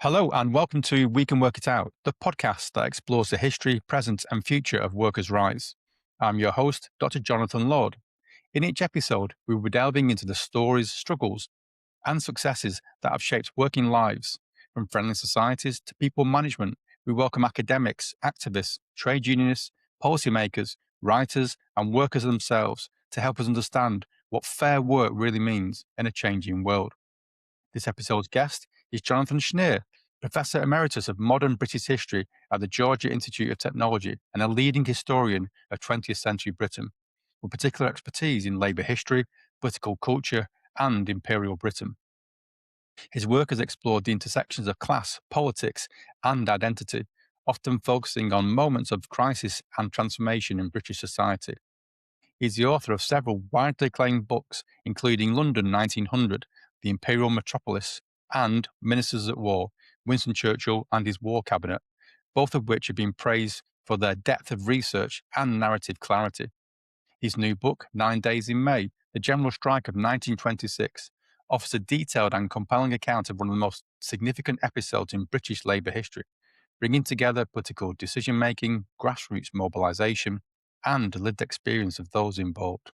Hello, and welcome to We Can Work It Out, the podcast that explores the history, present, and future of workers' rights. I'm your host, Dr. Jonathan Lord. In each episode, we will be delving into the stories, struggles, and successes that have shaped working lives. From friendly societies to people management, we welcome academics, activists, trade unionists, policymakers, writers, and workers themselves to help us understand what fair work really means in a changing world. This episode's guest is Jonathan Schneer, Professor Emeritus of Modern British History at the Georgia Institute of Technology and a leading historian of 20th century Britain, with particular expertise in labour history, political culture, and imperial Britain. His work has explored the intersections of class, politics, and identity, often focusing on moments of crisis and transformation in British society. He's the author of several widely acclaimed books, including London 1900, The Imperial Metropolis, and Ministers at War, Winston Churchill and his War Cabinet, both of which have been praised for their depth of research and narrative clarity. His new book, 9 Days in May, The General Strike of 1926, offers a detailed and compelling account of one of the most significant episodes in British labour history, bringing together political decision-making, grassroots mobilisation, and the lived experience of those involved.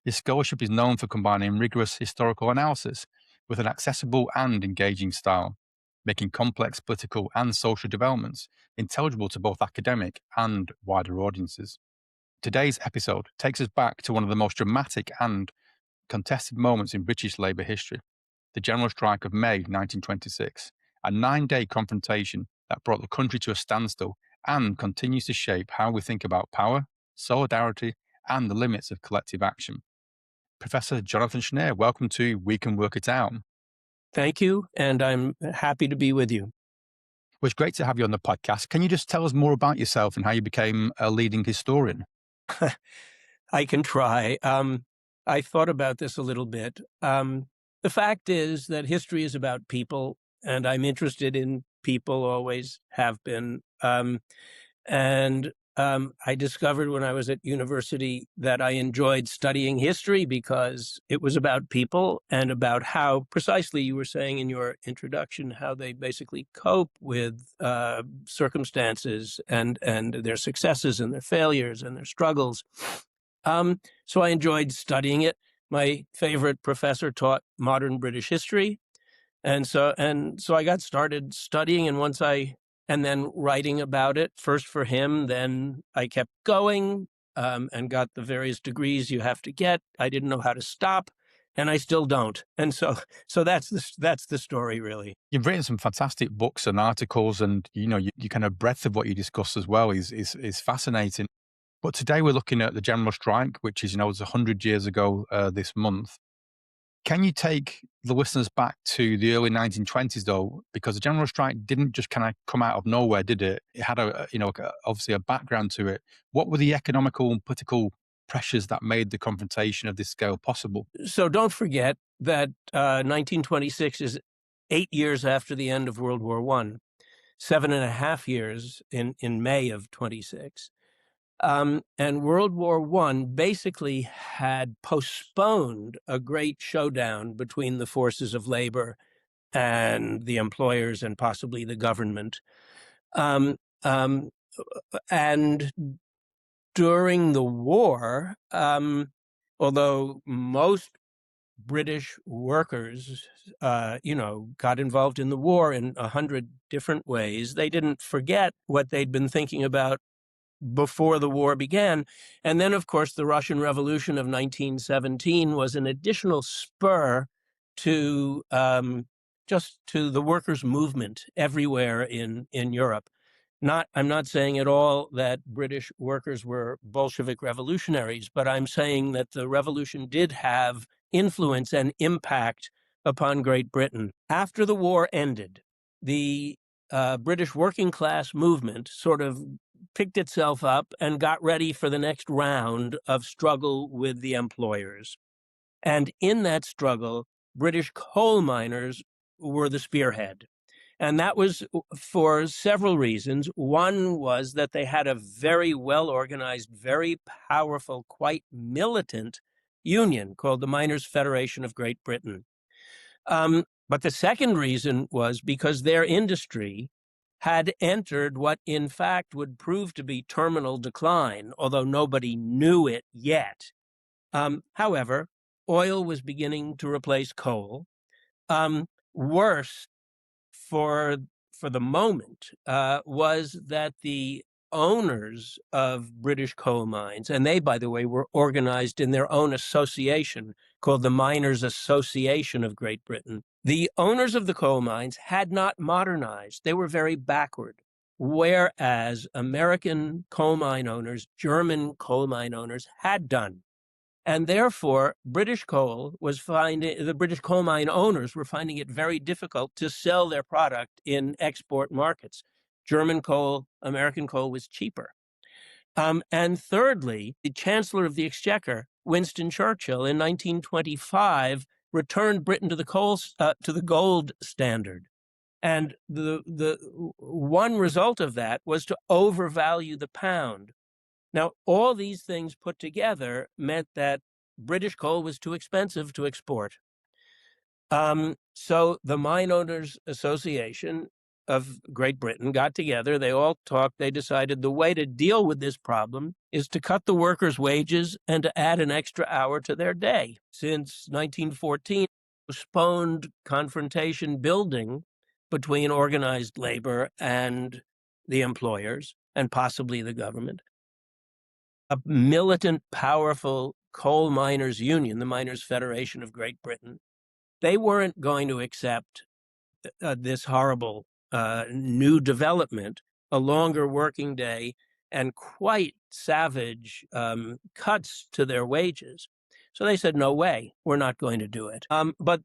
His scholarship is known for combining rigorous historical analysis with an accessible and engaging style, making complex political and social developments intelligible to both academic and wider audiences. Today's episode takes us back to one of the most dramatic and contested moments in British labour history, the General Strike of May 1926, a 9-day confrontation that brought the country to a standstill and continues to shape how we think about power, solidarity, and the limits of collective action. Professor Jonathan Schneer, welcome to We Can Work It Out. Thank you, and I'm happy to be with you. Well, it's great to have you on the podcast. Can you just tell us more about yourself and how you became a leading historian? I can try. I thought about this a little bit. The fact is that history is about people, and I'm interested in people, always have been. I discovered when I was at university that I enjoyed studying history because it was about people and about how, precisely you were saying in your introduction, how they basically cope with circumstances and their successes and their failures and their struggles. So I enjoyed studying it. My favorite professor taught modern British history. And so I got started studying, and then writing about it, first for him, then I kept going and got the various degrees you have to get. I didn't know how to stop, and I still don't. And so that's the story, really. You've written some fantastic books and articles, and your kind of breadth of what you discuss as well is fascinating. But today we're looking at the General Strike, which is, was 100 years ago this month. Can you take the listeners back to the early 1920s, though? Because the General Strike didn't just kind of come out of nowhere, did it? It had obviously a background to it. What were the economical and political pressures that made the confrontation of this scale possible? So don't forget that 1926 is 8 years after the end of World War I, 7.5 years in May of 26. And World War I basically had postponed a great showdown between the forces of labor and the employers and possibly the government. And during the war, although most British workers, got involved in the war in 100 different ways, they didn't forget what they'd been thinking about before the war began. And then, of course, the Russian Revolution of 1917 was an additional spur to to the workers' movement everywhere in Europe. I'm not saying at all that British workers were Bolshevik revolutionaries, but I'm saying that the revolution did have influence and impact upon Great Britain. After the war ended, the British working class movement sort of picked itself up and got ready for the next round of struggle with the employers. And in that struggle, British coal miners were the spearhead. And that was for several reasons. One was that they had a very well-organized, very powerful, quite militant union called the Miners' Federation of Great Britain. But the second reason was because their industry had entered what in fact would prove to be terminal decline, although nobody knew it yet. However, oil was beginning to replace coal. Worse for the moment was that the owners of British coal mines, and they, by the way, were organized in their own association called the Miners' Association of Great Britain. The owners of the coal mines had not modernized. They were very backward, whereas American coal mine owners, German coal mine owners had done. And therefore, the British coal mine owners were finding it very difficult to sell their product in export markets. German coal, American coal was cheaper. And thirdly, the Chancellor of the Exchequer, Winston Churchill, in 1925, returned Britain to the gold standard. And the one result of that was to overvalue the pound. Now, all these things put together meant that British coal was too expensive to export. So the Mine Owners Association of Great Britain got together. They all talked. They decided the way to deal with this problem is to cut the workers' wages and to add an extra hour to their day. Since 1914, postponed confrontation building between organized labor and the employers and possibly the government. A militant, powerful coal miners' union, the Miners' Federation of Great Britain, they weren't going to accept this horrible new development, a longer working day, and quite savage cuts to their wages. So they said, no way, we're not going to do it. But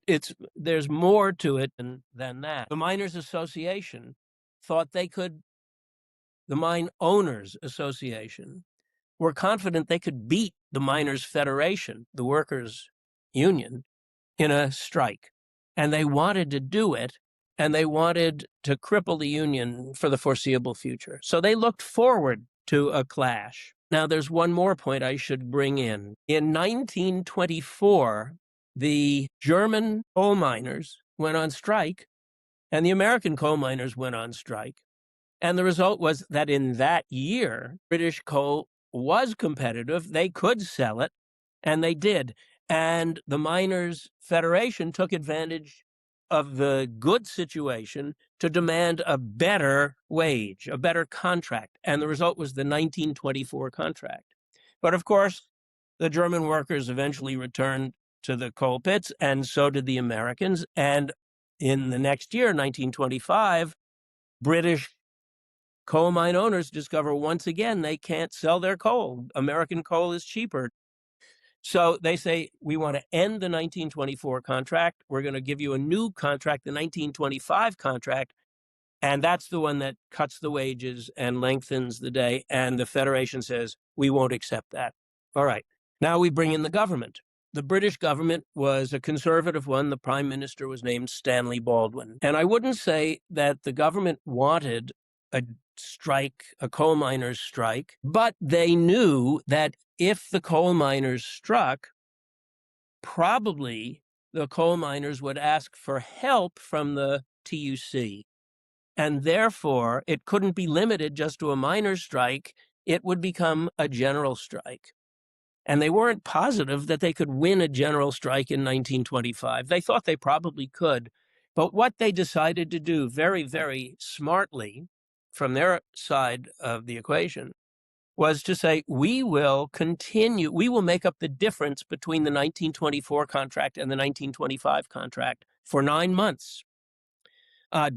there's more to it than that. The Miners' Association thought the Mine Owners Association were confident they could beat the Miners' Federation, the workers' union, in a strike. And they wanted to do it, and they wanted to cripple the union for the foreseeable future. So they looked forward to a clash. Now, there's one more point I should bring in. In 1924, the German coal miners went on strike, and the American coal miners went on strike. And the result was that in that year, British coal was competitive. They could sell it, and they did. And the Miners' Federation took advantage of the good situation to demand a better wage, a better contract. And the result was the 1924 contract. But of course, the German workers eventually returned to the coal pits, and so did the Americans. And in the next year, 1925, British coal mine owners discover once again they can't sell their coal. American coal is cheaper. So they say, we want to end the 1924 contract. We're going to give you a new contract, the 1925 contract. And that's the one that cuts the wages and lengthens the day. And the Federation says, we won't accept that. All right. Now we bring in the government. The British government was a conservative one. The prime minister was named Stanley Baldwin. And I wouldn't say that the government wanted a strike, a coal miners' strike, but they knew that if the coal miners struck, probably the coal miners would ask for help from the TUC. And therefore, it couldn't be limited just to a miners' strike. It would become a general strike. And they weren't positive that they could win a general strike in 1925. They thought they probably could. But what they decided to do very, very smartly from their side of the equation was to say, we will make up the difference between the 1924 contract and the 1925 contract for 9 months.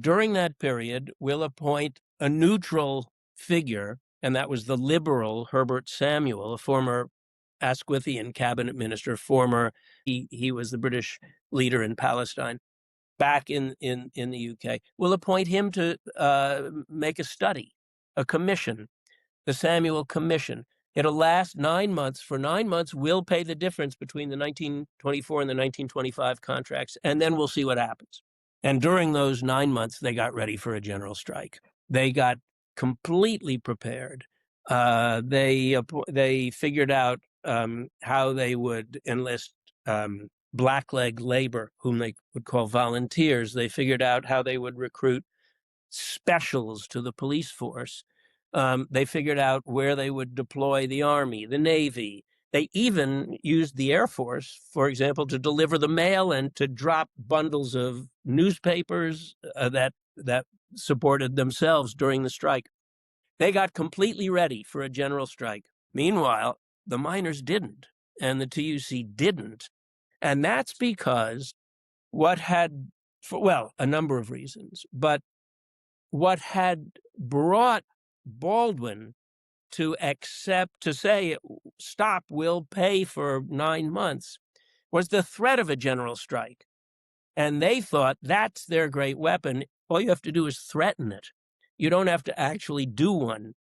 During that period, we'll appoint a neutral figure, and that was the liberal Herbert Samuel, a former Asquithian cabinet minister, he was the British leader in Palestine, back in the UK. We'll appoint him to make a study, a commission, the Samuel Commission. It'll last 9 months. For 9 months, we'll pay the difference between the 1924 and the 1925 contracts, and then we'll see what happens. And during those 9 months, they got ready for a general strike. They got completely prepared. They figured out how they would enlist blackleg labor, whom they would call volunteers. They figured out how they would recruit specials to the police force. They figured out where they would deploy the Army, the Navy. They even used the Air Force, for example, to deliver the mail and to drop bundles of newspapers that supported themselves during the strike. They got completely ready for a general strike. Meanwhile, the miners didn't, and the TUC didn't. And that's because a number of reasons, but what had brought Baldwin to say, stop, we'll pay for 9 months, was the threat of a general strike. And they thought that's their great weapon. All you have to do is threaten it. You don't have to actually do one.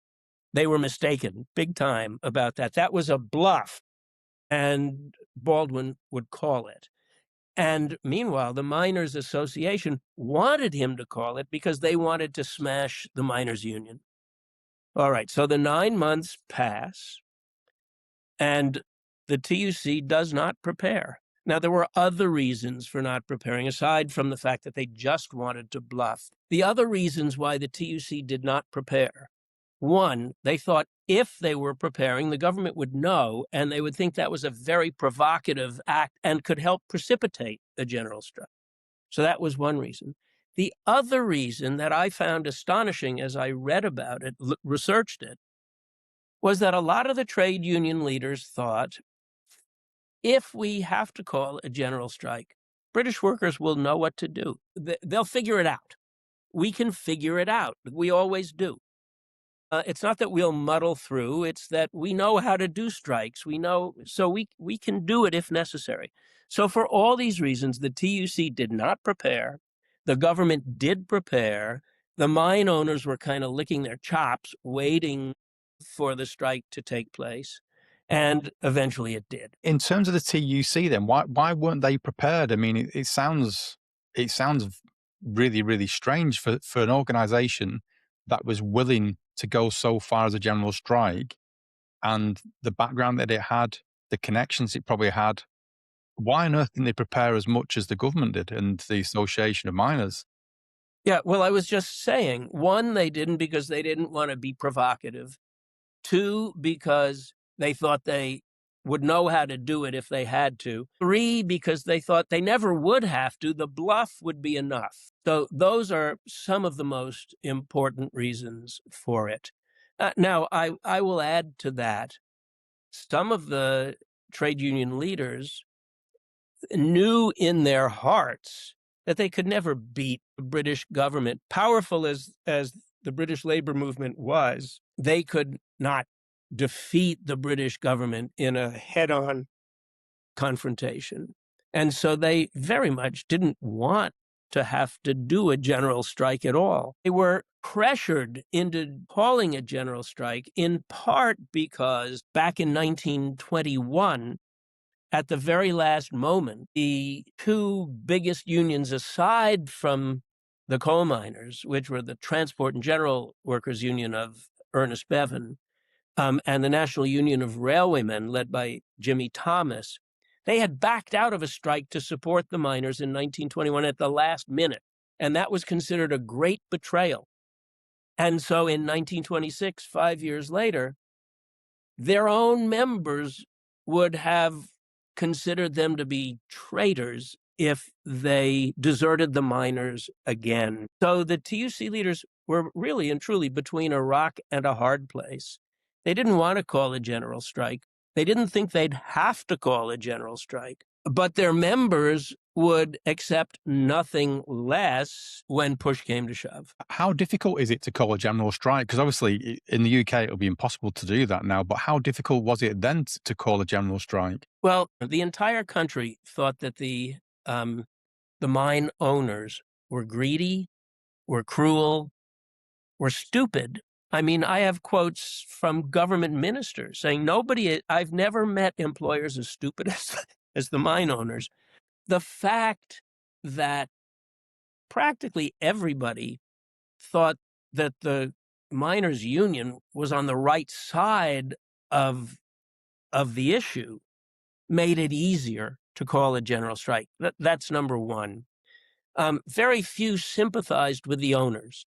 They were mistaken big time about that. That was a bluff, and Baldwin would call it. And meanwhile, the Miners Association wanted him to call it because they wanted to smash the miners' union. All right, so the 9 months pass, and the TUC does not prepare. Now, there were other reasons for not preparing, aside from the fact that they just wanted to bluff. The other reasons why the TUC did not prepare: one, they thought if they were preparing, the government would know, and they would think that was a very provocative act and could help precipitate a general strike. So that was one reason. The other reason that I found astonishing as I read about it, researched it, was that a lot of the trade union leaders thought, if we have to call a general strike, British workers will know what to do. They'll figure it out. We can figure it out. We always do. It's not that we'll muddle through, it's that we know how to do strikes. So we can do it if necessary. So for all these reasons, the TUC did not prepare. The government did prepare. The mine owners were kind of licking their chops, waiting for the strike to take place. And eventually it did. In terms of the TUC, then why weren't they prepared? I mean, it sounds really, really strange for an organisation that was willing to go so far as a general strike, and the background that it had, the connections it probably had. Why on earth didn't they prepare as much as the government did and the Association of Miners? Yeah, well, I was just saying, one, they didn't because they didn't want to be provocative. Two, because they thought they would know how to do it if they had to. Three, because they thought they never would have to. The bluff would be enough. So those are some of the most important reasons for it. Now, I will add to that, some of the trade union leaders knew in their hearts that they could never beat the British government. Powerful as the British labor movement was, they could not defeat the British government in a head-on confrontation. And so they very much didn't want to have to do a general strike at all. They were pressured into calling a general strike, in part because back in 1921, at the very last moment, the two biggest unions, aside from the coal miners, which were the Transport and General Workers Union of Ernest Bevan, and the National Union of Railwaymen, led by Jimmy Thomas, they had backed out of a strike to support the miners in 1921 at the last minute. And that was considered a great betrayal. And so in 1926, 5 years later, their own members would have considered them to be traitors if they deserted the miners again. So the TUC leaders were really and truly between a rock and a hard place. They didn't want to call a general strike. They didn't think they'd have to call a general strike, but their members would accept nothing less when push came to shove. How difficult is it to call a general strike? Because obviously in the UK, it'll be impossible to do that now, but how difficult was it then to call a general strike? Well, the entire country thought that the mine owners were greedy, were cruel, were stupid. I mean, I have quotes from government ministers saying I've never met employers as stupid as the mine owners. The fact that practically everybody thought that the miners' union was on the right side of the issue made it easier to call a general strike. That's number one. Very few sympathized with the owners,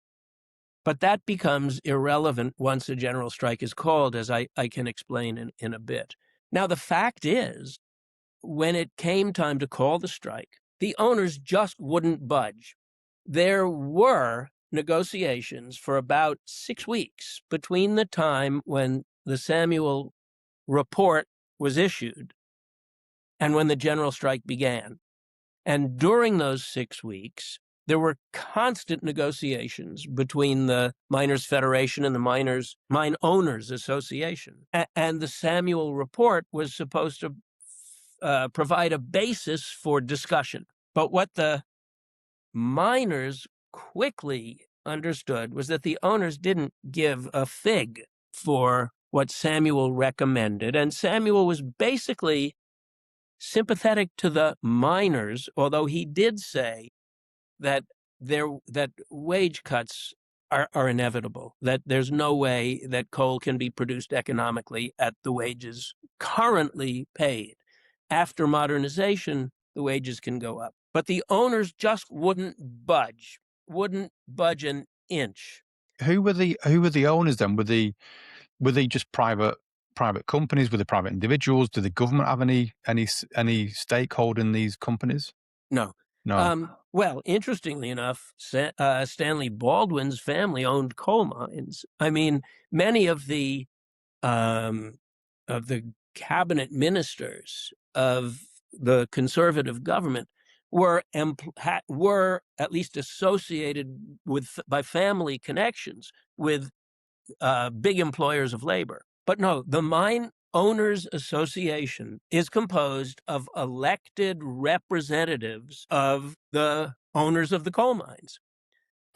but that becomes irrelevant once a general strike is called, as I can explain in a bit. Now, the fact is, when it came time to call the strike, the owners just wouldn't budge. There were negotiations for about 6 weeks between the time when the Samuel report was issued and when the general strike began. And during those 6 weeks, there were constant negotiations between the Miners Federation and the Mine Owners Association. And the Samuel report was supposed to provide a basis for discussion. But what the miners quickly understood was that the owners didn't give a fig for what Samuel recommended. And Samuel was basically sympathetic to the miners, although he did say that that wage cuts are inevitable, that there's no way that coal can be produced economically at the wages currently paid. After modernization, the wages can go up. But the owners just wouldn't budge an inch. Who were the owners then? Were they just private companies? Were they private individuals? Did the government have any stakeholder in these companies? No. Well, interestingly enough, Stanley Baldwin's family owned coal mines. I mean, many of the cabinet ministers of the conservative government were at least associated by family connections with big employers of labor. But no, the Mine Owners Association is composed of elected representatives of the owners of the coal mines.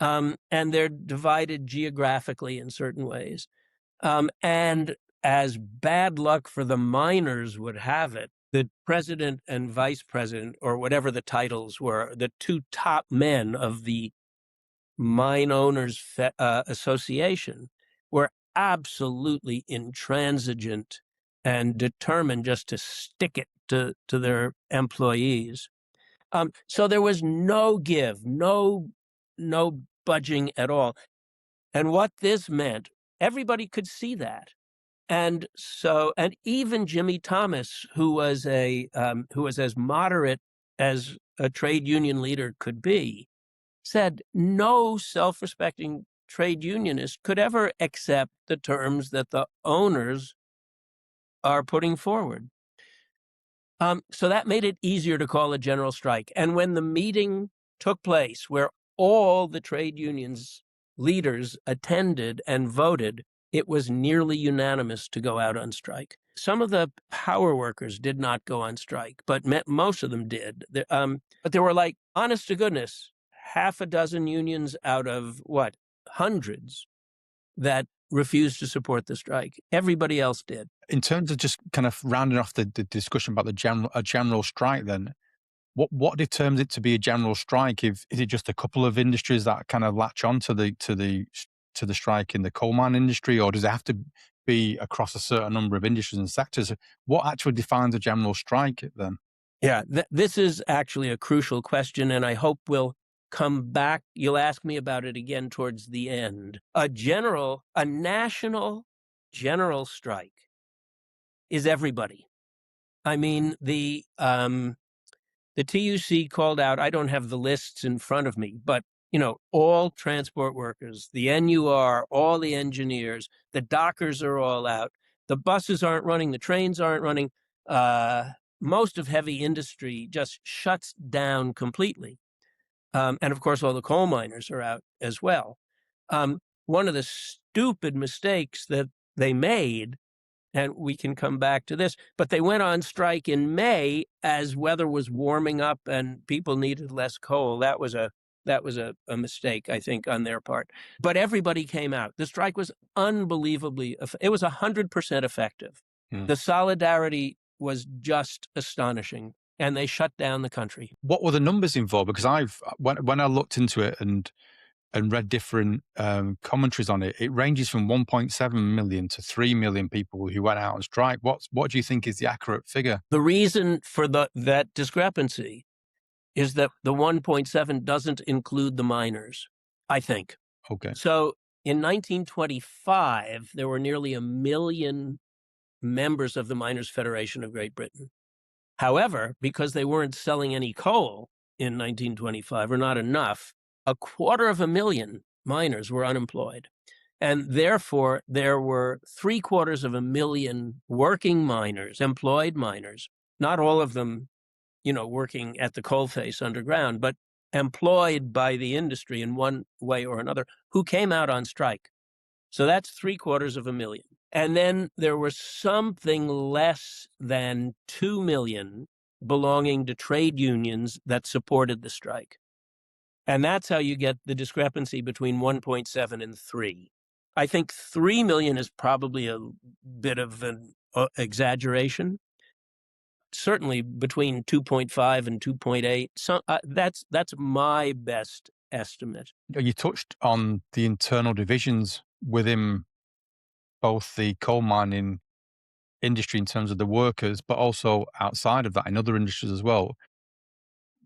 And they're divided geographically in certain ways. And as bad luck for the miners would have it, the president and vice president, or whatever the titles were, the two top men of the Mine Owners Association, were absolutely intransigent and determined just to stick it to their employees. So there was no give, no budging at all. And what this meant, everybody could see that. And even Jimmy Thomas, who was as moderate as a trade union leader could be, said no self-respecting trade unionist could ever accept the terms that the owners are putting forward. So that made it easier to call a general strike. And when the meeting took place, where all the trade unions leaders attended and voted, it was nearly unanimous to go out on strike. Some of the power workers did not go on strike, but most of them did. But there were, like, honest to goodness, half a dozen unions out of hundreds that refused to support the strike. Everybody else did. In terms of just kind of rounding off the discussion about a general strike, then what determines it to be a general strike? Is it just a couple of industries that kind of latch on to the strike in the coal mine industry, or does it have to be across a certain number of industries and sectors? What actually defines a general strike then? Yeah, this is actually a crucial question, and I hope we'll come back. You'll ask me about it again towards the end. A national general strike is everybody. I mean, the TUC called out, I don't have the lists in front of me, but all transport workers, the NUR, all the engineers, the dockers are all out. The buses aren't running, the trains aren't running. Most of heavy industry just shuts down completely. And of course, all the coal miners are out as well. One of the stupid mistakes that they made, and we can come back to this, but they went on strike in May as weather was warming up and people needed less coal. That was a mistake, I think, on their part. But everybody came out. The strike was unbelievably, it was 100% effective. The solidarity was just astonishing, and they shut down the country. What were the numbers involved? Because when I looked into it, and and read different commentaries on it, it ranges from 1.7 million to 3 million people who went out on strike. What do you think is the accurate figure? The reason for that discrepancy is that the 1.7 doesn't include the miners, I think. Okay. So in 1925, there were nearly 1 million members of the Miners' Federation of Great Britain. However, because they weren't selling any coal in 1925, or not enough, 250,000 miners were unemployed. And therefore, there were 750,000 working miners, employed miners, not all of them, working at the coalface underground, but employed by the industry in one way or another, who came out on strike. So that's 750,000. And then there was something less than 2 million belonging to trade unions that supported the strike. And that's how you get the discrepancy between 1.7 and 3. I think 3 million is probably a bit of an exaggeration. Certainly between 2.5 and 2.8. So that's my best estimate. You touched on the internal divisions within both the coal mining industry in terms of the workers, but also outside of that in other industries as well.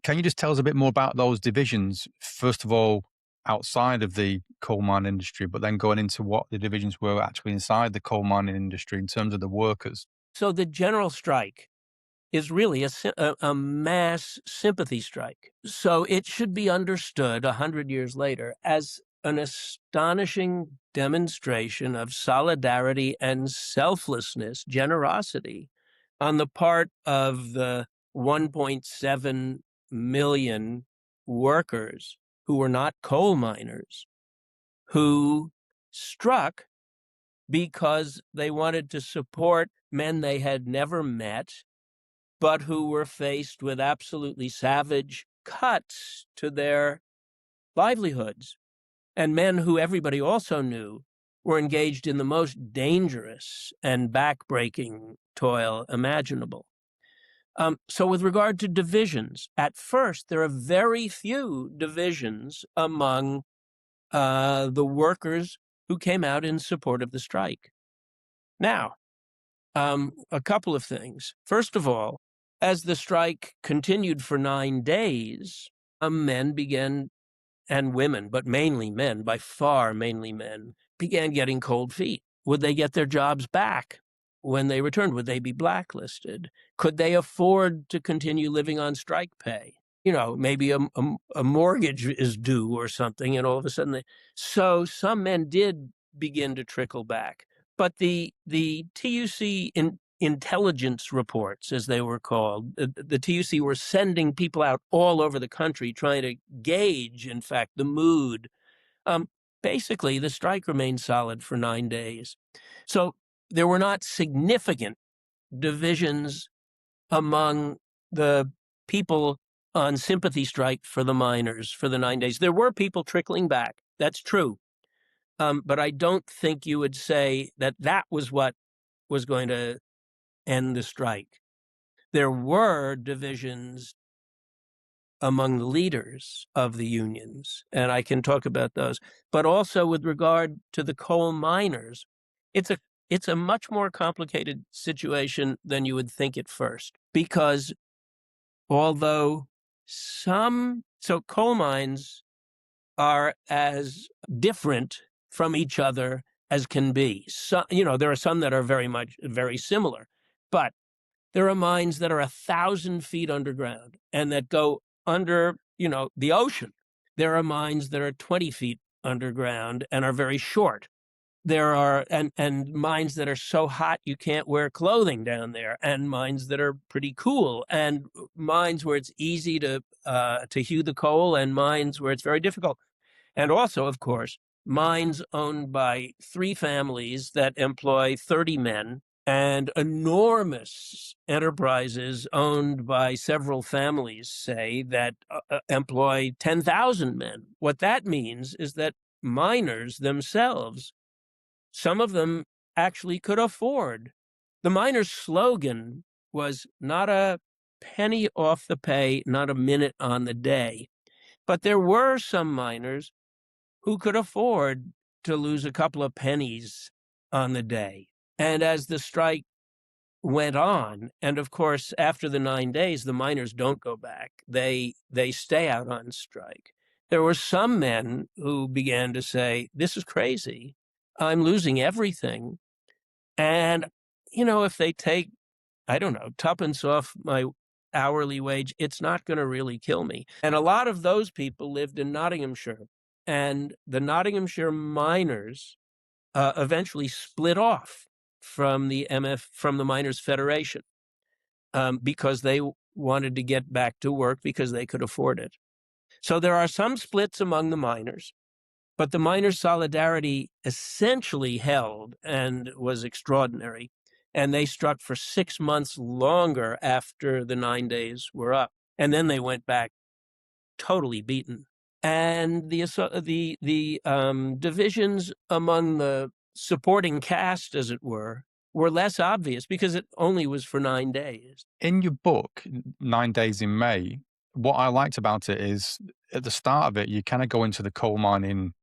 Can you just tell us a bit more about those divisions? First of all, outside of the coal mining industry, but then going into what the divisions were actually inside the coal mining industry in terms of the workers. So the general strike is really a mass sympathy strike. So it should be understood 100 years later as an astonishing demonstration of solidarity and selflessness, generosity on the part of the 1.7 million workers who were not coal miners, who struck because they wanted to support men they had never met, but who were faced with absolutely savage cuts to their livelihoods, and men who everybody also knew were engaged in the most dangerous and backbreaking toil imaginable. So with regard to divisions, at first, there are very few divisions among the workers who came out in support of the strike. Now, a couple of things. First of all, as the strike continued for 9 days, men began, and women, but mainly men, by far mainly men, began getting cold feet. Would they get their jobs back when they returned? Would they be blacklisted? Could they afford to continue living on strike pay? Maybe a mortgage is due or something, and all of a sudden so some men did begin to trickle back. But the TUC intelligence reports, as they were called, the TUC were sending people out all over the country trying to gauge, in fact, the mood. Basically, the strike remained solid for 9 days. So there were not significant divisions among the people on sympathy strike for the miners for the 9 days. There were people trickling back. That's true. But I don't think you would say that was what was going to end the strike. There were divisions among the leaders of the unions, and I can talk about those. But also with regard to the coal miners, it's a much more complicated situation than you would think at first, because although coal mines are as different from each other as can be. So, there are some that are very similar, but there are mines that are 1,000 feet underground and that go under, the ocean. There are mines that are 20 feet underground and are very short. There are and mines that are so hot you can't wear clothing down there, and mines that are pretty cool, and mines where it's easy to hew the coal, and mines where it's very difficult. And also, of course, mines owned by 3 families that employ 30 men, and enormous enterprises owned by several families, say, that employ 10,000 men. What that means is that miners themselves, some of them actually could afford. The miners' slogan was not a penny off the pay, not a minute on the day. But there were some miners who could afford to lose a couple of pennies on the day. And as the strike went on, and of course, after the 9 days, the miners don't go back. They stay out on strike. There were some men who began to say, "This is crazy. I'm losing everything." And, if they take, I don't know, tuppence off my hourly wage, it's not going to really kill me. And a lot of those people lived in Nottinghamshire. And the Nottinghamshire miners eventually split off from the from the Miners Federation because they wanted to get back to work because they could afford it. So there are some splits among the miners, but the miners' solidarity essentially held and was extraordinary. And they struck for 6 months longer after the 9 days were up. And then they went back totally beaten. And the divisions among the supporting cast, as it were less obvious because it only was for 9 days. In your book, 9 Days in May, what I liked about it is at the start of it, you kind of go into the coal mining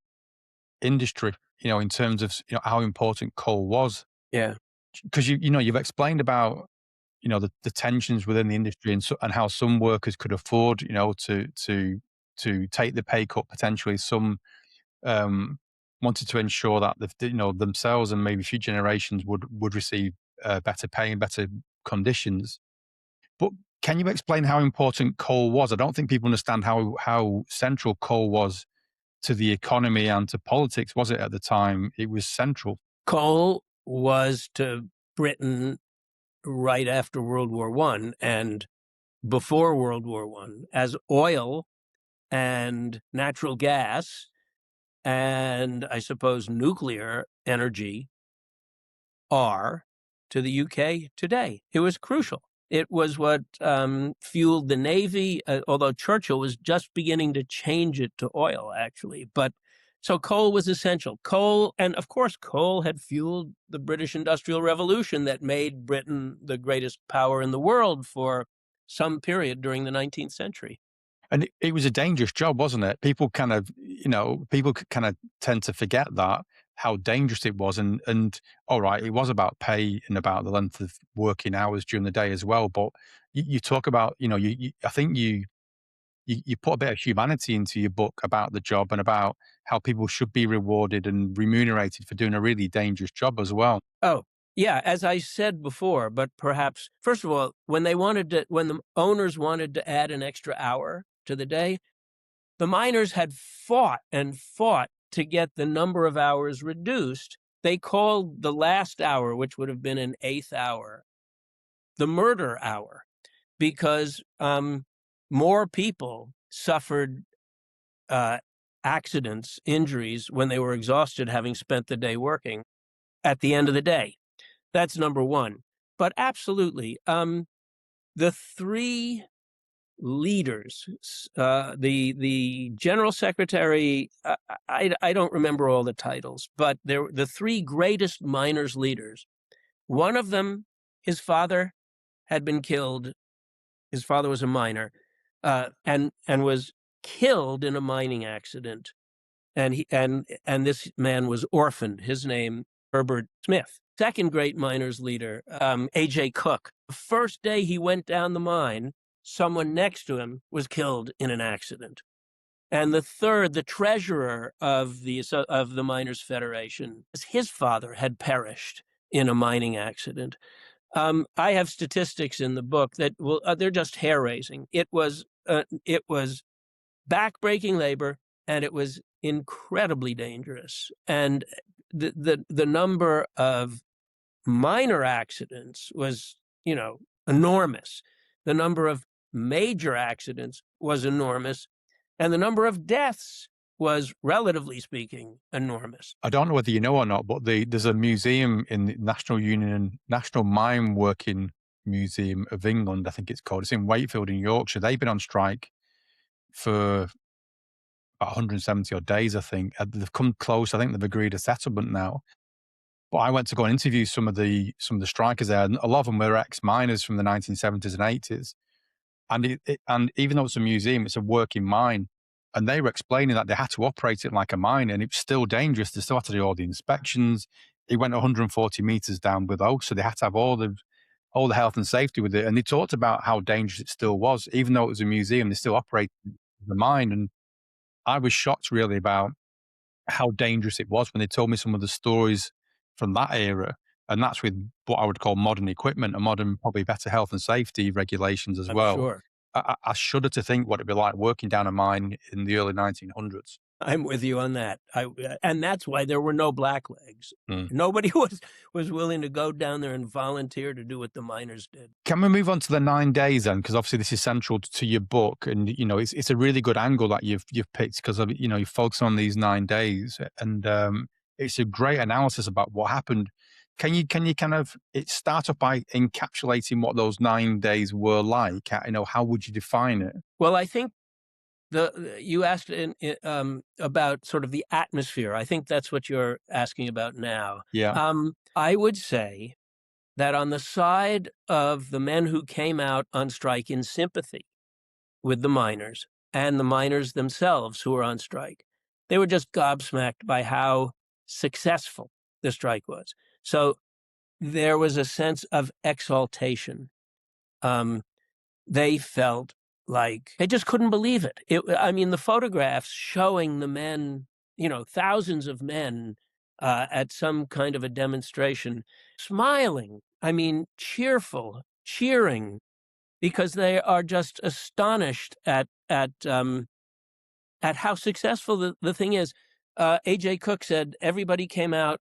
industry, in terms of, how important coal was. Yeah. Because you've explained about, the tensions within the industry and how some workers could afford, to take the pay cut potentially. Some wanted to ensure that themselves and maybe future generations would receive better pay and better conditions. But can you explain how important coal was? I don't think people understand how central coal was to the economy and to politics. Was it at the time? It was central. Coal was to Britain right after World War I and before World War I, as oil and natural gas and I suppose nuclear energy are to the UK today. It was crucial. It was what fueled the Navy, although Churchill was just beginning to change it to oil, actually. But so coal was essential. Coal, and of course, coal had fueled the British Industrial Revolution that made Britain the greatest power in the world for some period during the 19th century. And it was a dangerous job, wasn't it? People kind of tend to forget that, how dangerous it was. And all right, it was about pay and about the length of working hours during the day as well. But you talk about, I think you put a bit of humanity into your book about the job and about how people should be rewarded and remunerated for doing a really dangerous job as well. Oh, yeah, as I said before, but perhaps, first of all, when the owners wanted to add an extra hour to the day, the miners had fought and fought to get the number of hours reduced. They called the last hour, which would have been an 8th hour, the murder hour, because more people suffered accidents, injuries when they were exhausted, having spent the day working at the end of the day. That's number one. But absolutely, the three leaders, the general secretary, I don't remember all the titles, but they're the three greatest miners' leaders. One of them, his father had been killed. His father was a miner, and was killed in a mining accident. And this man was orphaned. His name, Herbert Smith. Second great miners' leader, A.J. Cook. The first day he went down the mine, someone next to him was killed in an accident. And the third, the treasurer of the Miners Federation, his father had perished in a mining accident. I have statistics in the book that they're just hair raising. It was backbreaking labor, and it was incredibly dangerous. And the number of minor accidents was, enormous. The number of major accidents was enormous, and the number of deaths was, relatively speaking, enormous. I don't know whether you know or not, but there's a museum in the National Mine Working Museum of England, I think it's called. It's in Wakefield in Yorkshire. They've been on strike for about 170 odd days, I think. They've come close. I think they've agreed a settlement now. But I went to go and interview some of the strikers there, and a lot of them were ex-miners from the 1970s and 80s. And even though it's a museum, it's a working mine. And they were explaining that they had to operate it like a mine, and it was still dangerous. They still had to do all the inspections. It went 140 meters down below, so they had to have all the health and safety with it. And they talked about how dangerous it still was, even though it was a museum. They still operated the mine, and I was shocked really about how dangerous it was when they told me some of the stories from that era. And that's with what I would call modern equipment and modern, probably better health and safety regulations as I'm well. sure. I shudder to think what it'd be like working down a mine in the early 1900s. I'm with you on that. And that's why there were no blacklegs. Mm. Nobody was willing to go down there and volunteer to do what the miners did. Can we move on to the 9 days then? Because obviously this is central to your book, and it's a really good angle that you've picked because of you focus on these 9 days, and it's a great analysis about what happened. Can you kind of start off by encapsulating what those 9 days were like? How would you define it? Well, I think you asked about sort of the atmosphere. I think that's what you're asking about now. Yeah, I would say that on the side of the men who came out on strike in sympathy with the miners and the miners themselves who were on strike, they were just gobsmacked by how successful the strike was. So there was a sense of exaltation. They felt like they just couldn't believe it. I mean, the photographs showing the men, thousands of men at some kind of a demonstration, smiling, I mean, cheerful, cheering, because they are just astonished at how successful the thing is. A.J. Cook said everybody came out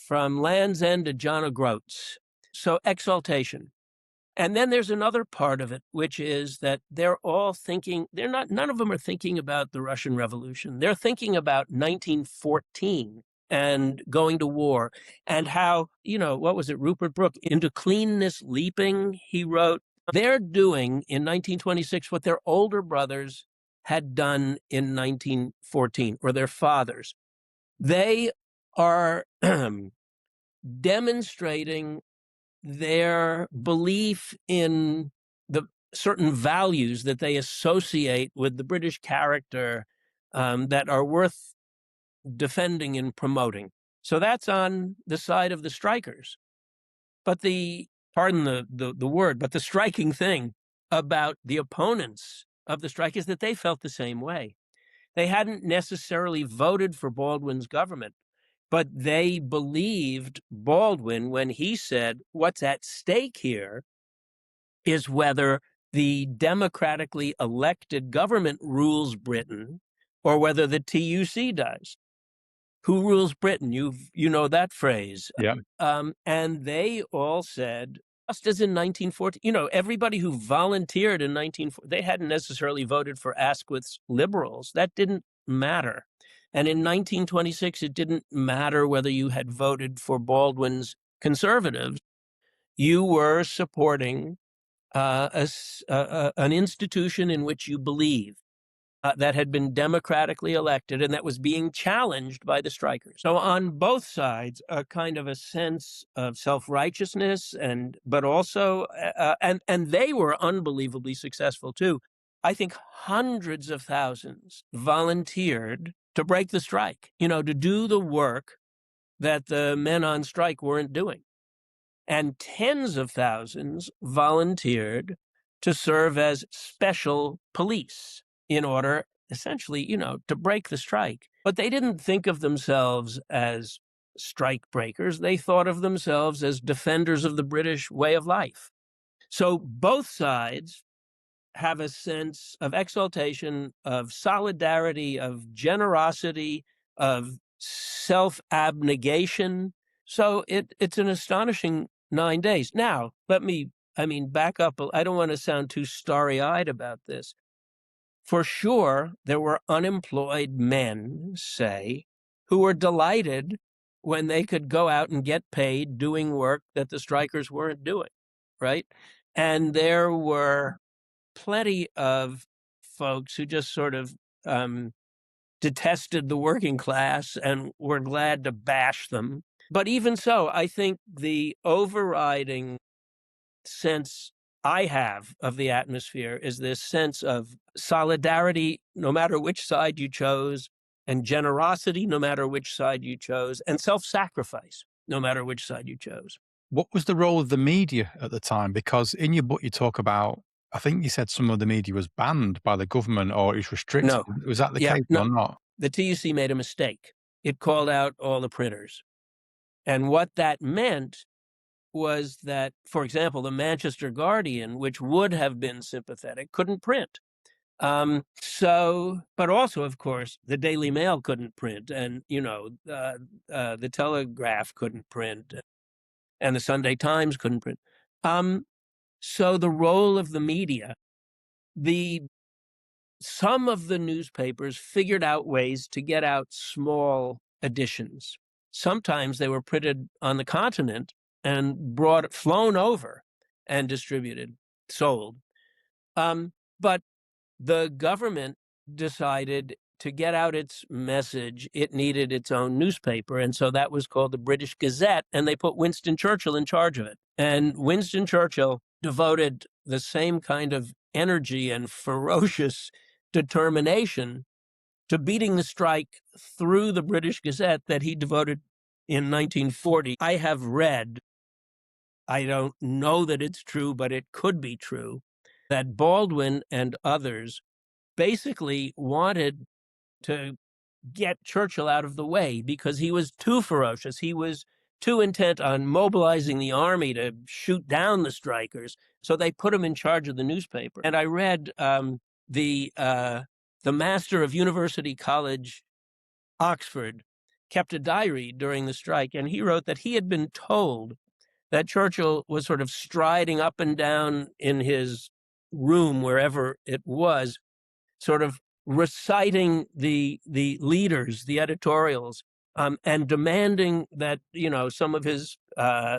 from Land's End to John O'Groats. So exaltation. And then there's another part of it, which is that they're all thinking, none of them are thinking about the Russian Revolution. They're thinking about 1914 and going to war and how, what was it, Rupert Brooke, into cleanness leaping, he wrote. They're doing in 1926 what their older brothers had done in 1914, or their fathers. They are demonstrating their belief in the certain values that they associate with the British character that are worth defending and promoting. So that's on the side of the strikers. But pardon the word, but the striking thing about the opponents of the strike is that they felt the same way. They hadn't necessarily voted for Baldwin's government, but they believed Baldwin when he said, what's at stake here is whether the democratically elected government rules Britain or whether the TUC does. Who rules Britain? You know that phrase. yeah, And they all said, just as in 1914, everybody who volunteered in 1914, they hadn't necessarily voted for Asquith's liberals. That didn't matter. And in 1926, it didn't matter whether you had voted for Baldwin's conservatives. You were supporting an institution in which you believed. That had been democratically elected and that was being challenged by the strikers. So on both sides, a kind of a sense of self-righteousness, but also, and they were unbelievably successful too. I think hundreds of thousands volunteered to break the strike, to do the work that the men on strike weren't doing. And tens of thousands volunteered to serve as special police in order, essentially, to break the strike. But they didn't think of themselves as strike breakers. They thought of themselves as defenders of the British way of life. So both sides have a sense of exaltation, of solidarity, of generosity, of self-abnegation. So it's an astonishing 9 days. Now, back up. I don't want to sound too starry-eyed about this. For sure, there were unemployed men, say, who were delighted when they could go out and get paid doing work that the strikers weren't doing, right? And there were plenty of folks who just sort of detested the working class and were glad to bash them. But even so, I think the overriding sense I have of the atmosphere is this sense of solidarity, no matter which side you chose, and generosity, no matter which side you chose, and self-sacrifice, no matter which side you chose. What was the role of the media at the time? Because in your book, you talk about, I think you said some of the media was banned by the government or is restricted. No. Was that the Yeah, case no. or not? The TUC made a mistake. It called out all the printers. And what that meant was that, for example, the Manchester Guardian, which would have been sympathetic, couldn't print. But also, of course, the Daily Mail couldn't print, and the Telegraph couldn't print, and the Sunday Times couldn't print. So the role of the media, the some of the newspapers figured out ways to get out small editions. Sometimes they were printed on the continent and flown over and distributed, sold. But the government decided to get out its message, it needed its own newspaper. And so that was called the British Gazette, and they put Winston Churchill in charge of it. And Winston Churchill devoted the same kind of energy and ferocious determination to beating the strike through the British Gazette that he devoted in 1940. I have read, I don't know that it's true, but it could be true, that Baldwin and others basically wanted to get Churchill out of the way because he was too ferocious. He was too intent on mobilizing the army to shoot down the strikers. So they put him in charge of the newspaper. And I read the master of University College, Oxford, kept a diary during the strike, and he wrote that he had been told that Churchill was sort of striding up and down in his room, wherever it was, sort of reciting the leaders, the editorials, and demanding that some of his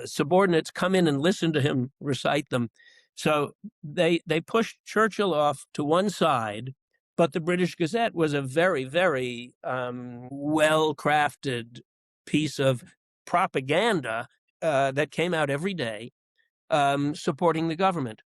subordinates come in and listen to him recite them. So they pushed Churchill off to one side, but the British Gazette was a very, very well-crafted piece of propaganda that came out every day supporting the government.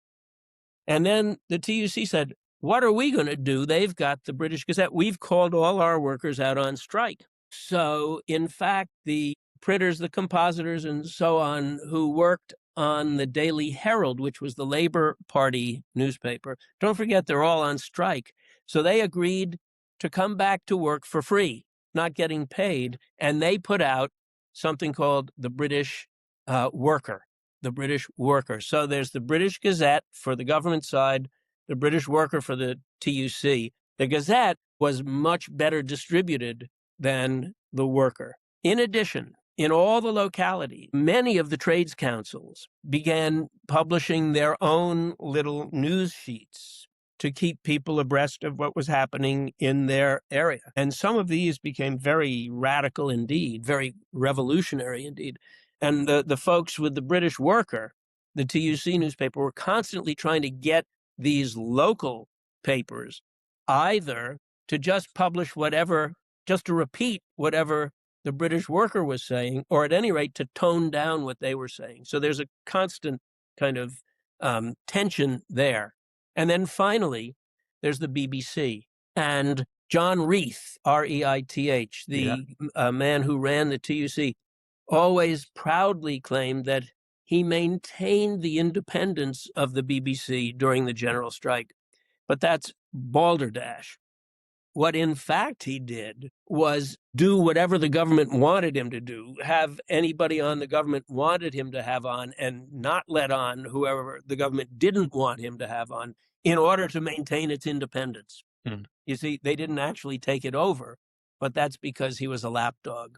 And then the TUC said, what are we going to do? They've got the British Gazette. We've called all our workers out on strike. So, in fact, the printers, the compositors, and so on, who worked on the Daily Herald, which was the Labor Party newspaper, don't forget they're all on strike. So they agreed to come back to work for free, not getting paid. And they put out something called the British Worker. The British Worker. So there's the British Gazette for the government side, the British Worker for the TUC. The Gazette was much better distributed than the Worker. In addition, in all the locality, many of the trades councils began publishing their own little news sheets to keep people abreast of what was happening in their area. And some of these became very radical indeed, very revolutionary indeed. And the folks with the British Worker, the TUC newspaper, were constantly trying to get these local papers either to just publish whatever, just to repeat whatever the British Worker was saying, or at any rate to tone down what they were saying. So there's a constant kind of tension there. And then finally, there's the BBC. And John Reith, R-E-I-T-H, the man who ran the TUC, always proudly claimed that he maintained the independence of the BBC during the general strike. But that's balderdash. What in fact he did was do whatever the government wanted him to do, have anybody on the government wanted him to have on, and not let on whoever the government didn't want him to have on in order to maintain its independence. You see, they didn't actually take it over, but that's because he was a lapdog.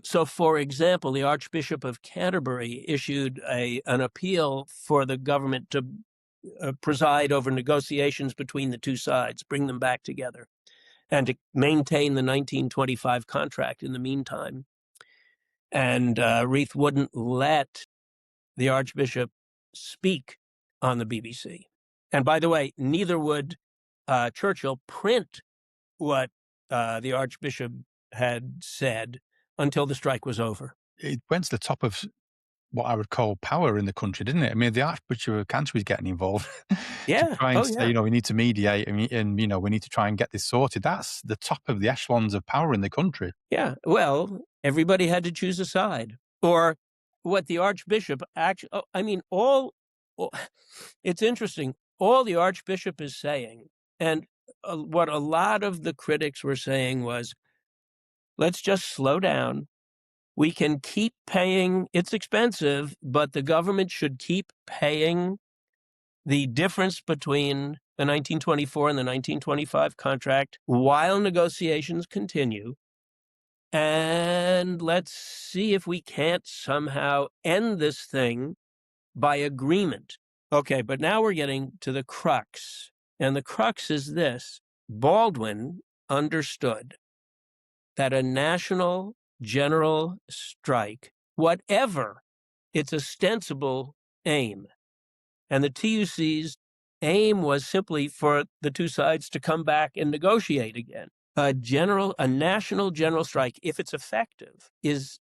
So, for example, the Archbishop of Canterbury issued an appeal for the government to preside over negotiations between the two sides, bring them back together, and to maintain the 1925 contract in the meantime. And Reith wouldn't let the Archbishop speak on the BBC. And by the way, neither would Churchill print what the Archbishop had said until the strike was over. It went to the top of what I would call power in the country, didn't it? I mean, the Archbishop of Canterbury is getting involved to Yeah. try and Oh, say, yeah. we need to mediate and, we need to try and get this sorted. That's the top of the echelons of power in the country. Yeah. Well, everybody had to choose a side. Or what the Archbishop actually, I mean, all it's interesting. All the Archbishop is saying, and what a lot of the critics were saying was, let's just slow down. We can keep paying, it's expensive, but the government should keep paying the difference between the 1924 and the 1925 contract while negotiations continue. And let's see if we can't somehow end this thing by agreement. Okay, but now we're getting to the crux. And the crux is this: Baldwin understood that a national general strike, whatever its ostensible aim, and the TUC's aim was simply for the two sides to come back and negotiate again. A national general strike, if it's effective, is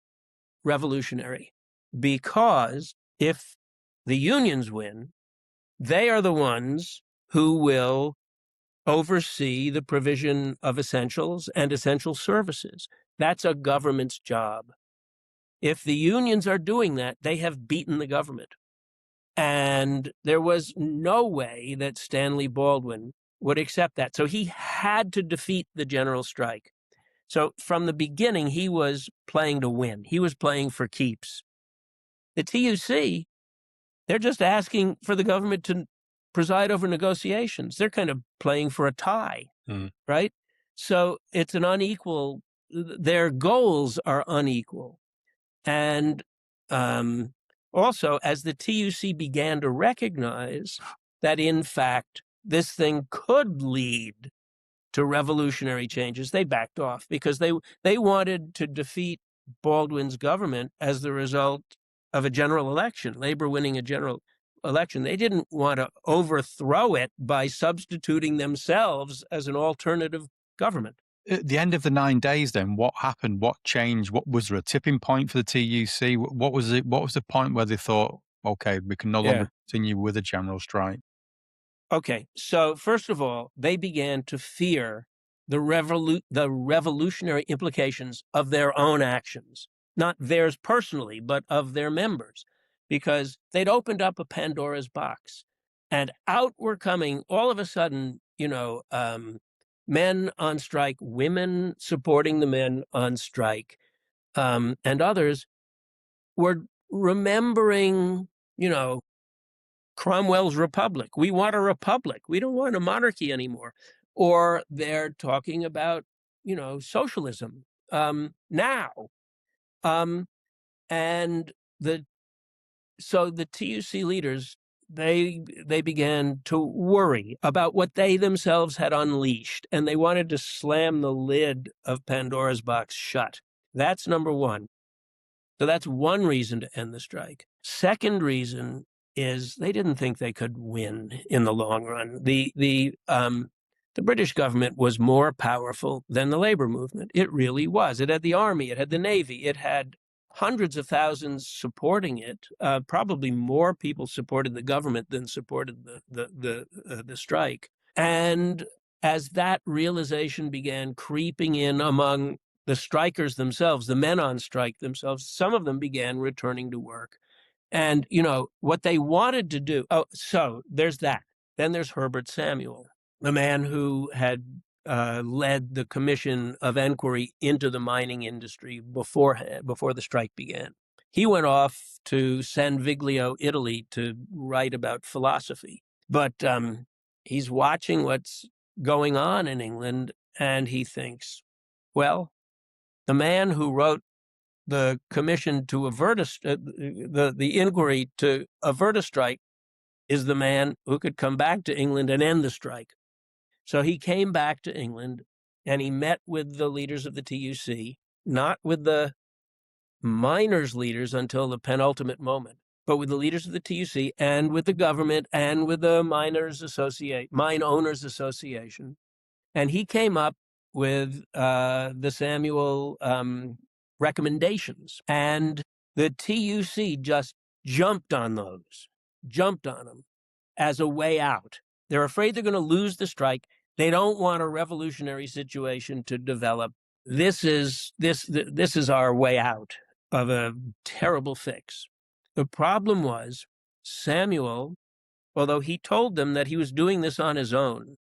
revolutionary, because if the unions win, they are the ones who will oversee the provision of essentials and essential services. That's a government's job. If the unions are doing that, they have beaten the government. And there was no way that Stanley Baldwin would accept that. So he had to defeat the general strike. So from the beginning, he was playing to win. He was playing for keeps. The TUC, they're just asking for the government to preside over negotiations. They're kind of playing for a tie, right? So it's an unequal, their goals are unequal. And also, as the TUC began to recognize that, in fact, this thing could lead to revolutionary changes, they backed off, because they wanted to defeat Baldwin's government as the result of a general election, Labor winning a general election. They didn't want to overthrow it by substituting themselves as an alternative government. At the end of the 9 days then, what happened? What changed? What was there a tipping point for the TUC? What was it? What was the point where they thought, okay, we can no longer continue with a general strike? Okay, so first of all, they began to fear the revolutionary implications of their own actions, not theirs personally, but of their members, because they'd opened up a Pandora's box, and out were coming all of a sudden, men on strike, women supporting the men on strike, and others were remembering, Cromwell's republic. We want a republic. We don't want a monarchy anymore. Or they're talking about, socialism now. And so the TUC leaders, they began to worry about what they themselves had unleashed, and they wanted to slam the lid of Pandora's box shut. That's number one. So that's one reason to end the strike. Second reason is they didn't think they could win in the long run. The British government was more powerful than the labor movement. It really was. It had the army, it had the navy, it had hundreds of thousands supporting it. Probably more people supported the government than supported the strike. And as that realization began creeping in among the strikers themselves, the men on strike themselves, some of them began returning to work. And, what they wanted to do, so there's that. Then there's Herbert Samuel, the man who had led the commission of inquiry into the mining industry before the strike began. He went off to San Viglio, Italy, to write about philosophy. But he's watching what's going on in England, and he thinks, well, the man who wrote the commission to avert the inquiry to avert a strike is the man who could come back to England and end the strike. So he came back to England and he met with the leaders of the TUC, not with the miners' leaders until the penultimate moment, but with the leaders of the TUC and with the government and with the Mine Owners Association. And he came up with the Samuel recommendations. And the TUC just jumped on them as a way out. They're afraid they're going to lose the strike. They don't want a revolutionary situation to develop. This is our way out of a terrible fix. The problem was Samuel, although he told them that he was doing this on his own,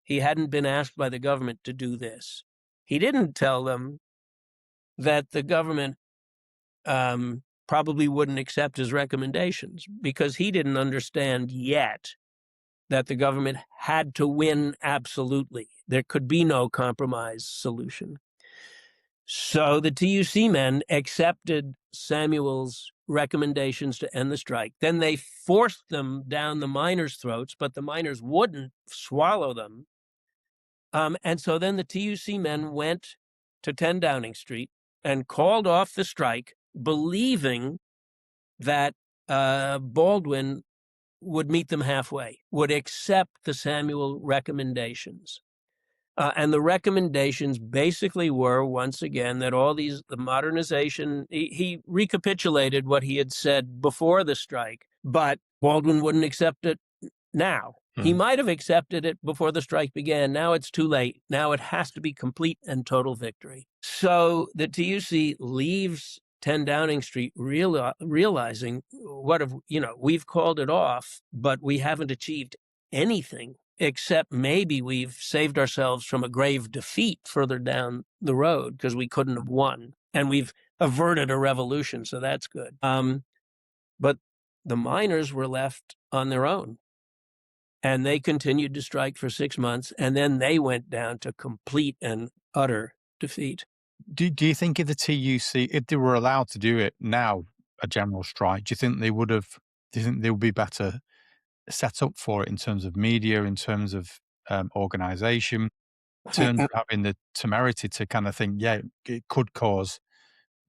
he hadn't been asked by the government to do this. He didn't tell them that the government probably wouldn't accept his recommendations, because he didn't understand yet that the government had to win absolutely. There could be no compromise solution. So the TUC men accepted Samuel's recommendations to end the strike. Then they forced them down the miners' throats, but the miners wouldn't swallow them. And so then the TUC men went to 10 Downing Street and called off the strike, believing that Baldwin would meet them halfway, would accept the Samuel recommendations. And the recommendations basically were, once again, that the modernization, he recapitulated what he had said before the strike, but Baldwin wouldn't accept it now. He might have accepted it before the strike began. Now it's too late. Now it has to be complete and total victory. So the TUC leaves 10 Downing Street realizing we've called it off, but we haven't achieved anything, except maybe we've saved ourselves from a grave defeat further down the road because we couldn't have won. And we've averted a revolution, so that's good. But the miners were left on their own. And they continued to strike for 6 months, and then they went down to complete and utter defeat. Do you think if the TUC, if they were allowed to do it now, a general strike, do you think they would be better set up for it in terms of media, in terms of organisation, in terms of having the temerity to kind of think, yeah, it could cause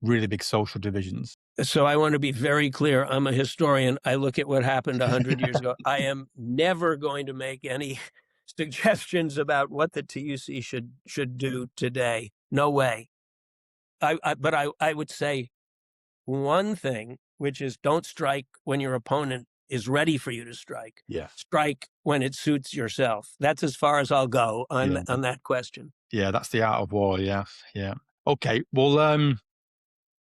really big social divisions? So I want to be very clear. I'm a historian. I look at what happened 100 years ago. I am never going to make any suggestions about what the TUC should do today. No way. But I would say one thing, which is don't strike when your opponent is ready for you to strike. Yeah. Strike when it suits yourself. That's as far as I'll go on that question. Yeah, that's the art of war. Yeah. Okay. Well,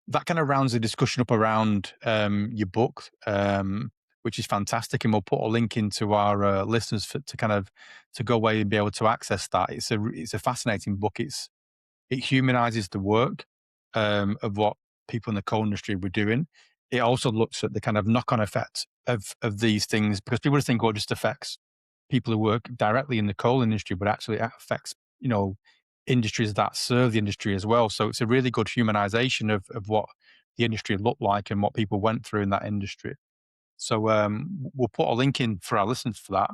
that kind of rounds the discussion up around your book, which is fantastic, and we'll put a link into our listeners to go away and be able to access that. It's a fascinating book. It humanizes the work of what people in the coal industry were doing. It also looks at the kind of knock-on effect of these things, because people just think, it just affects people who work directly in the coal industry, but actually it affects, industries that serve the industry as well. So it's a really good humanization of what the industry looked like and what people went through in that industry. So we'll put a link in for our listeners for that.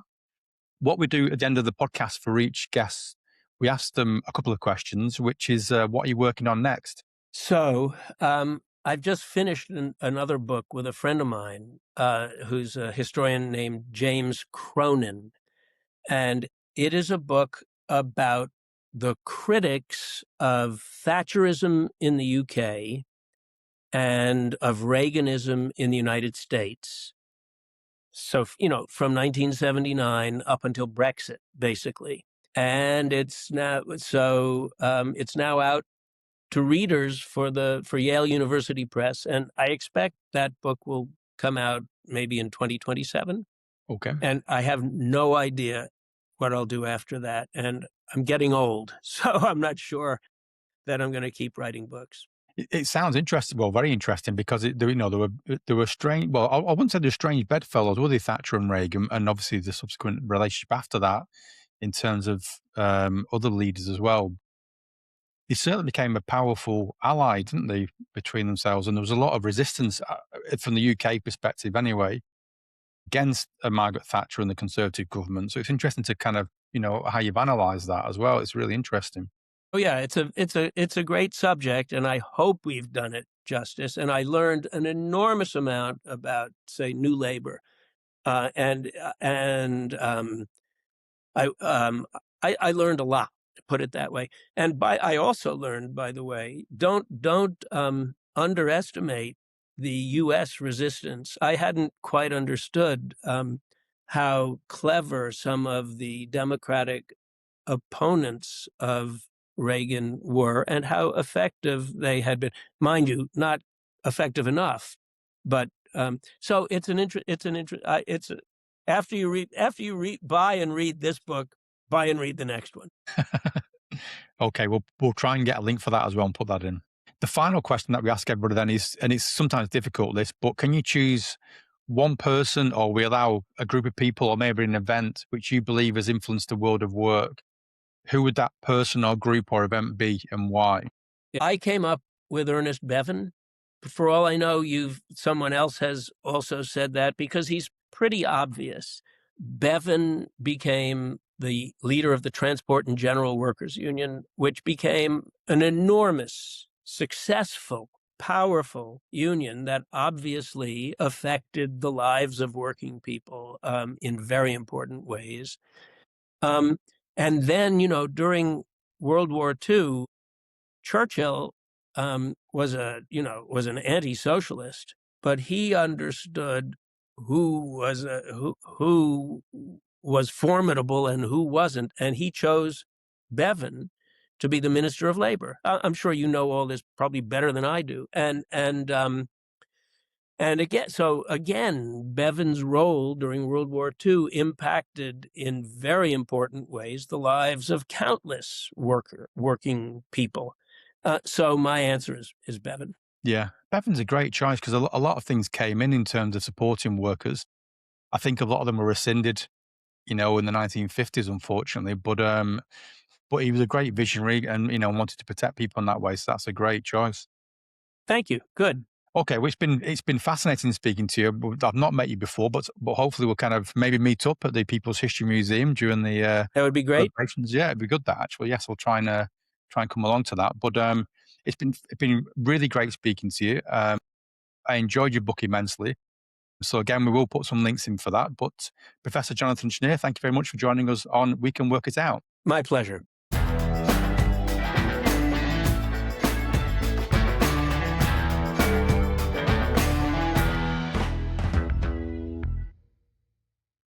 What we do at the end of the podcast for each guest, we ask them a couple of questions, which is, what are you working on next? So I've just finished another book with a friend of mine who's a historian named James Cronin. And it is a book about the critics of Thatcherism in the UK and of Reaganism in the United States. So, from 1979 up until Brexit, basically. And it's now out to readers for Yale University Press, and I expect that book will come out maybe in 2027. Okay. And I have no idea what I'll do after that. And I'm getting old, so I'm not sure that I'm going to keep writing books. It sounds interesting, well, very interesting, because there were strange. Well, I wouldn't say they're strange bedfellows, were they, Thatcher and Reagan, and obviously the subsequent relationship after that, in terms of other leaders as well. They certainly became a powerful ally, didn't they, between themselves? And there was a lot of resistance from the UK perspective, anyway, against Margaret Thatcher and the Conservative government. So it's interesting to kind of, how you've analysed that as well. It's really interesting. Oh yeah, it's a great subject, and I hope we've done it justice. And I learned an enormous amount about, say, New Labour, and I learned a lot, put it that way. And I also learned, by the way, don't underestimate the U.S. resistance, I hadn't quite understood how clever some of the Democratic opponents of Reagan were and how effective they had been. Mind you, not effective enough, but so it's an interest. After you buy and read this book, buy and read the next one. Okay, we'll try and get a link for that as well and put that in. The final question that we ask everybody then is, and it's sometimes difficult, this, but can you choose one person, or we allow a group of people, or maybe an event which you believe has influenced the world of work? Who would that person or group or event be, and why? I came up with Ernest Bevin. For all I know, someone else has also said that, because he's pretty obvious. Bevin became the leader of the Transport and General Workers Union, which became an enormous, successful, powerful union that obviously affected the lives of working people in very important ways. And then, during World War II, Churchill was an anti-socialist, but he understood who was formidable and who wasn't, and he chose Bevin to be the Minister of Labor. I'm sure you know all this probably better than I do, and again, Bevin's role during World War II impacted in very important ways the lives of countless working people. So my answer is Bevin. Yeah, Bevan's a great choice, because a lot of things came in terms of supporting workers. I think a lot of them were rescinded, in the 1950s, unfortunately. But he was a great visionary, and wanted to protect people in that way. So that's a great choice. Thank you. Good. Okay, well, it's been fascinating speaking to you. I've not met you before, but hopefully we'll kind of maybe meet up at the People's History Museum during the That would be great. celebrations. Yeah, it'd be good, that, actually. Yes, we'll try and come along to that. But it's been really great speaking to you. I enjoyed your book immensely. So again, we will put some links in for that. But Professor Jonathan Schneer, thank you very much for joining us on We Can Work It Out. My pleasure.